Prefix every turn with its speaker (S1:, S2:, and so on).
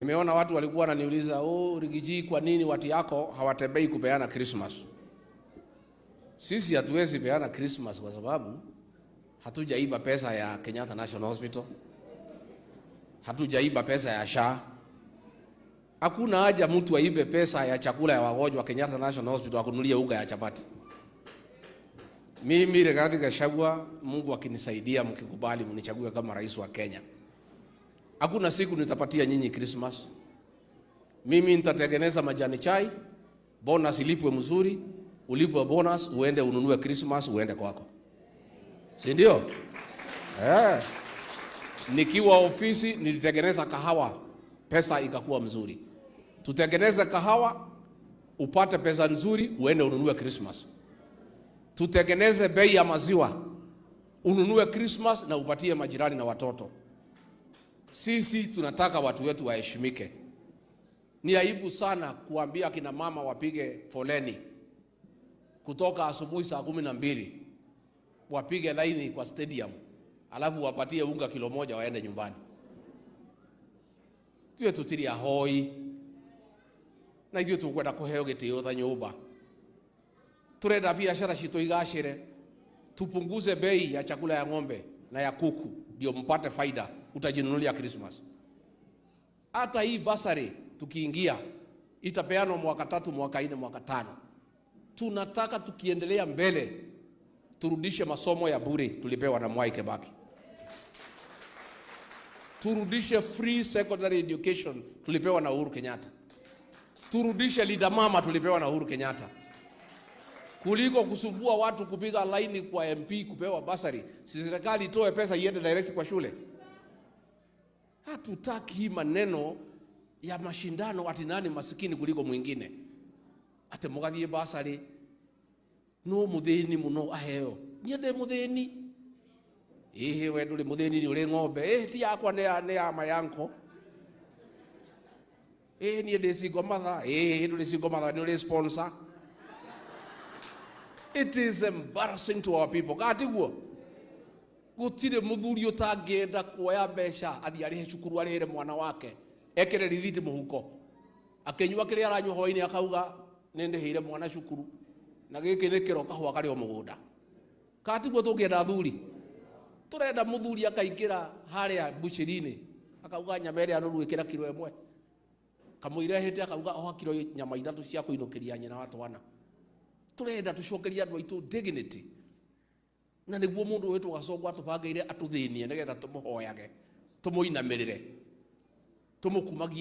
S1: Nimeona watu walikuwa wananiuliza, Rigiji, kwa nini watu yako hawatembei kupeana Christmas? Sisi hatuwezi peana Christmas kwa sababu hatujaiba pesa ya Kenyatta National Hospital. Hatujaiba pesa ya SHA. Hakuna haja mtu aibe pesa ya chakula ya wagonjwa Kenyatta National Hospital akununulia unga ya chapati. Mimi Rigathi Gachagua, Mungu akinisaidia mkikubali mnichague kama rais wa Kenya, hakuna siku nitapatia nyinyi Christmas. Mimi nitatengeneza majani chai, bonus ilipwe mzuri, ulipwe bonus uende ununue Christmas uende kwako. Si ndio? Nikiwa ofisi nilitengeneza kahawa, pesa ikakuwa mzuri. Tutengeneze kahawa, upate pesa nzuri uende ununue Christmas. Tutengeneze bei ya maziwa, ununue Christmas na upatie majirani na watoto. Sisi tunataka watu wetu waheshimike. Ni aibu sana kuambia kina mama wapige foleni kutoka asubuhi saa 12 wapige laini kwa stadium, alafu wapatie unga kilo moja waende nyumbani. Tuwe tutiri ahoi na ithuĩ tukwenda kuheo gĩtĩo tha nyũmba. Turenda biashara citũ igacĩre, tupunguze bei ya chakula ya ng'ombe na ya kuku ndio mpate faida, utajinunulia Christmas. Hata hii basari tukiingia itapeanwa mwaka 3, mwaka 4, mwaka 5. Tunataka tukiendelea mbele turudishe masomo ya bure tulipewa na Mwai Kibaki. Turudishe free secondary education tulipewa na Uhuru Kenyatta. Turudishe Leader Mama tulipewa na Uhuru Kenyatta. Kuliko kusumbua watu kupiga laini kwa MP kupewa basari, serikali itoe pesa iende direct kwa shule. Hatutaki maneno ya mashindano ati nani masikini kuliko mwingine. Ate mugathie basari no muthini muno aheo. Niende muthini. We nduri muthini ni uri ng'ombe. Ti yakwa ne ya mayanko. Niende Singomatha. Nduri Singomatha ni uri sponsor. It is embarrassing to our people. Katiguo gutire muthuri utangenda kuoya mbeca athi arihe cukuru arihere mwana wake ekere rithiti muhuko akenyua kiri aranywa hoini akauga nindihire mwana cukuru na giki ni kiro kahua kari o mugunda. Katiguo tungenda thuri, turenda muthuri akaingira haria buchirine akauga nyama iri anuru ikira kilo 1 kamuire hete akauga oha kilo nyama 3 cia kuinukiria nyina wa twana. Turenda tucokeria andu aitu dignity, na niguo mundu wetu gacongwa atubangaire atuthinie nigetha tumuhoyage tumuinamirire tumukumagie